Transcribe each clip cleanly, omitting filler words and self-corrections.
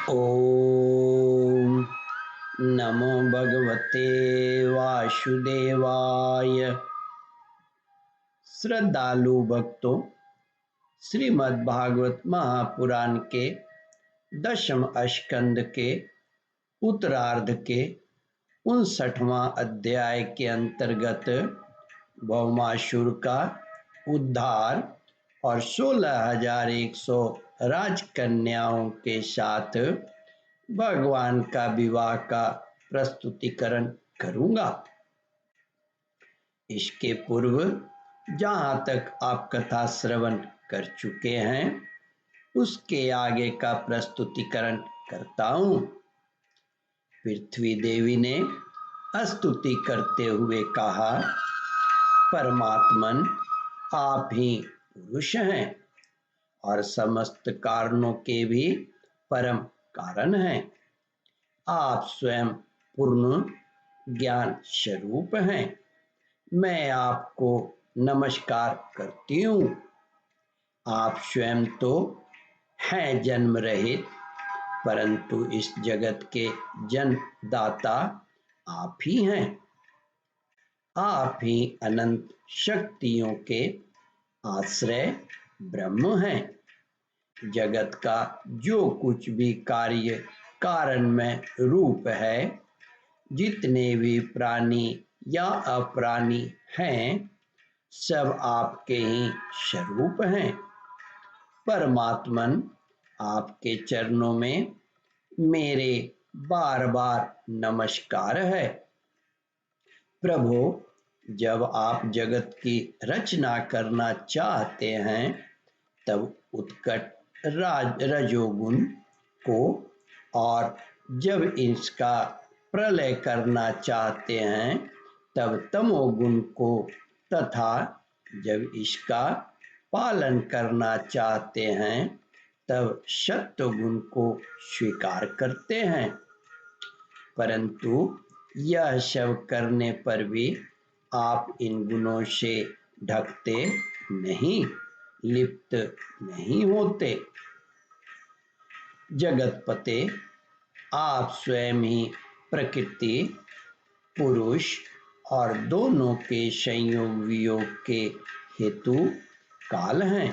ओम नमो भगवते वासुदेवाय। श्रद्धालु भक्तों, श्रीमद् भागवत महापुराण के दशम स्कंद के उत्तरार्ध के 59वां अध्याय के अंतर्गत भौमासुर का उद्धार और 16,100 राजकन्याओं के साथ भगवान का विवाह का प्रस्तुतिकरण करूंगा। इसके पूर्व जहां तक आप कथा श्रवण कर चुके हैं उसके आगे का प्रस्तुतिकरण करता हूं। पृथ्वी देवी ने स्तुति करते हुए कहा, परमात्मन आप ही पुरुष हैं और समस्त कारणों के भी परम कारण हैं। आप स्वयं पूर्ण ज्ञान स्वरूप हैं। मैं आपको नमस्कार करती हूँ। आप स्वयं तो हैं जन्म रहित, परंतु इस जगत के जन्मदाता आप ही हैं। आप ही अनंत शक्तियों के आश्रय ब्रह्म हैं। जगत का जो कुछ भी कार्य कारण में रूप है, जितने भी प्राणी या अप्राणी हैं, सब आपके ही स्वरूप हैं। परमात्मन आपके चरणों में मेरे बार बार नमस्कार है। प्रभु, जब आप जगत की रचना करना चाहते हैं तब उत्कट रजोगुण को, और जब इसका प्रलय करना चाहते हैं तब तमोगुण को, तथा जब इसका पालन करना चाहते हैं तब सत्वगुण को स्वीकार करते हैं। परंतु यह सब करने पर भी आप इन गुणों से ढकते नहीं, लिप्त नहीं होते। जगतपते, आप स्वयं ही प्रकृति, पुरुष और दोनों के संयोग वियोग के हेतु काल हैं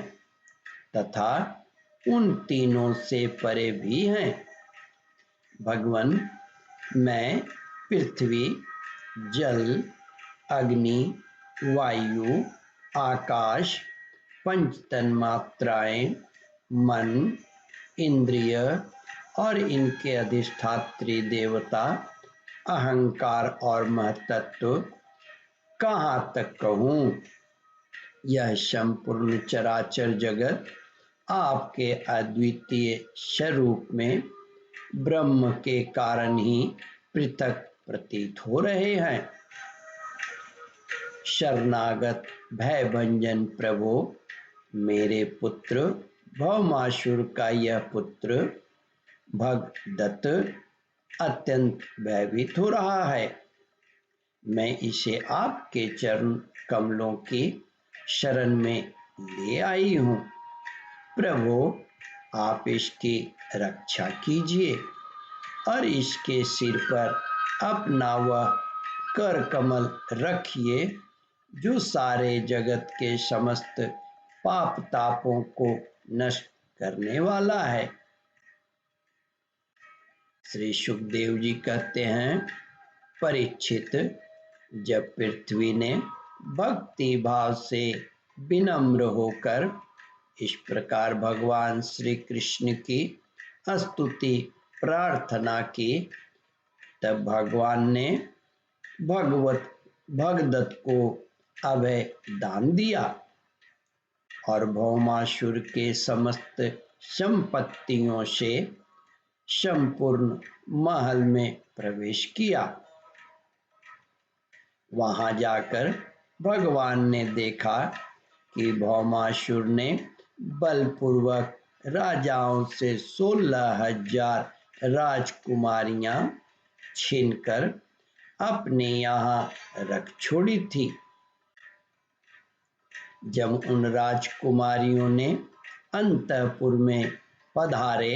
तथा उन तीनों से परे भी हैं। भगवान, मैं पृथ्वी, जल, अग्नि, वायु, आकाश, पंच तन्मात्राएं, मन, इंद्रिय और इनके अधिष्ठात्री देवता, अहंकार और महतत्व कहाँ तक कहूँ। यह संपूर्ण चराचर जगत आपके अद्वितीय स्वरूप में ब्रह्म के कारण ही पृथक प्रतीत हो रहे हैं। शरणागत भयभंजन प्रभु, मेरे पुत्र भौमासुर का यह पुत्र भगदत्त अत्यंत भयभीत हो रहा है। मैं इसे आपके चरण कमलों की शरण में ले आई हूँ। प्रभु, आप इसकी रक्षा कीजिए और इसके सिर पर अपना वह कर कमल रखिए जो सारे जगत के समस्त पाप तापों को नष्ट करने वाला है। श्री सुखदेव जी कहते हैं, परीक्षित, जब पृथ्वी ने भक्ति भाव से विनम्र होकर इस प्रकार भगवान श्री कृष्ण की स्तुति प्रार्थना की, तब भगवान ने भगदत्त को अभय दान दिया और भौमासुर के समस्त संपत्तियों से संपूर्ण महल में प्रवेश किया। वहां जाकर भगवान ने देखा कि भौमासुर ने बलपूर्वक राजाओं से 16,000 राजकुमारियां छीनकर अपने यहाँ रख छोड़ी थी। जब उन राजकुमारियों ने अंतःपुर में पधारे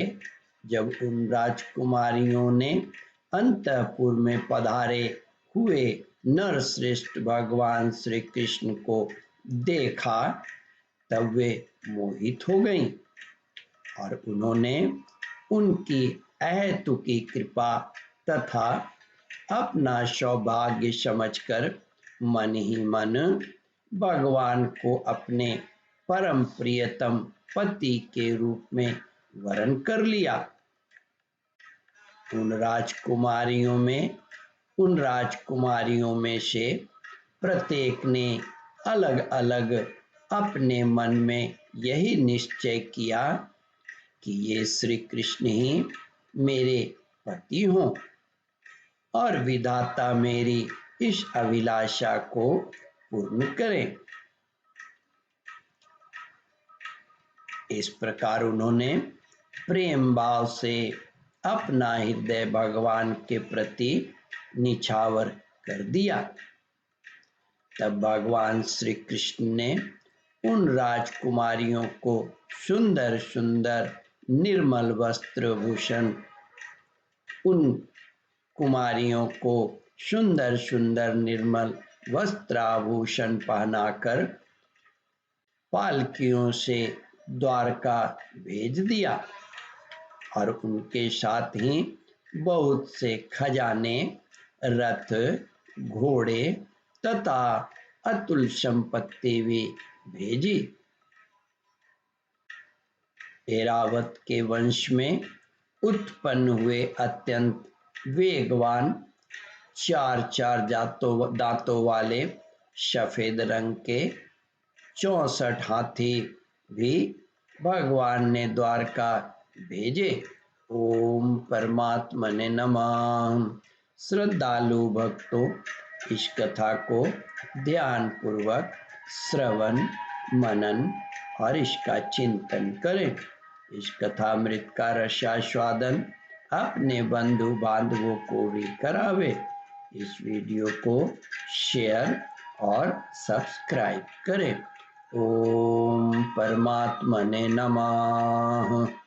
जब उन राजकुमारियों ने अंतःपुर में पधारे हुए नरश्रेष्ठ भगवान श्री कृष्ण को देखा तब वे मोहित हो गईं और उन्होंने उनकी अहेतुकी कृपा तथा अपना सौभाग्य समझकर मन ही मन भगवान को अपने परम प्रियतम पति के रूप में वरण कर लिया। उन राजकुमारियों में से प्रत्येक ने अलग अलग अपने मन में यही निश्चय किया कि ये श्री कृष्ण ही मेरे पति हों और विधाता मेरी इस अभिलाषा को पूर्ण करें। इस प्रकार उन्होंने प्रेम भाव से अपना हृदय भगवान के प्रति निछावर कर दिया। तब भगवान श्री कृष्ण ने उन राजकुमारियों को सुंदर सुंदर निर्मल वस्त्रभूषण उन कुमारियों को सुंदर सुंदर निर्मल वस्त्राभूषण पहनाकर पालकियों से द्वारका भेज दिया और उनके साथ ही बहुत से खजाने, रथ, घोड़े तथा अतुल संपत्ति भी भेजी। ऐरावत के वंश में उत्पन्न हुए अत्यंत वेगवान चार दांतों वाले सफेद रंग के 64 हाथी भी भगवान ने द्वारका भेजे। ओम परमात्मने नमः। श्रद्धालु भक्तों, इस कथा को ध्यान पूर्वक श्रवण मनन और इसका चिंतन करें। इस कथामृत का रसास्वादन अपने बंधु बांधवों को भी करावे। इस वीडियो को शेयर और सब्सक्राइब करें। ओम परमात्मने नमः।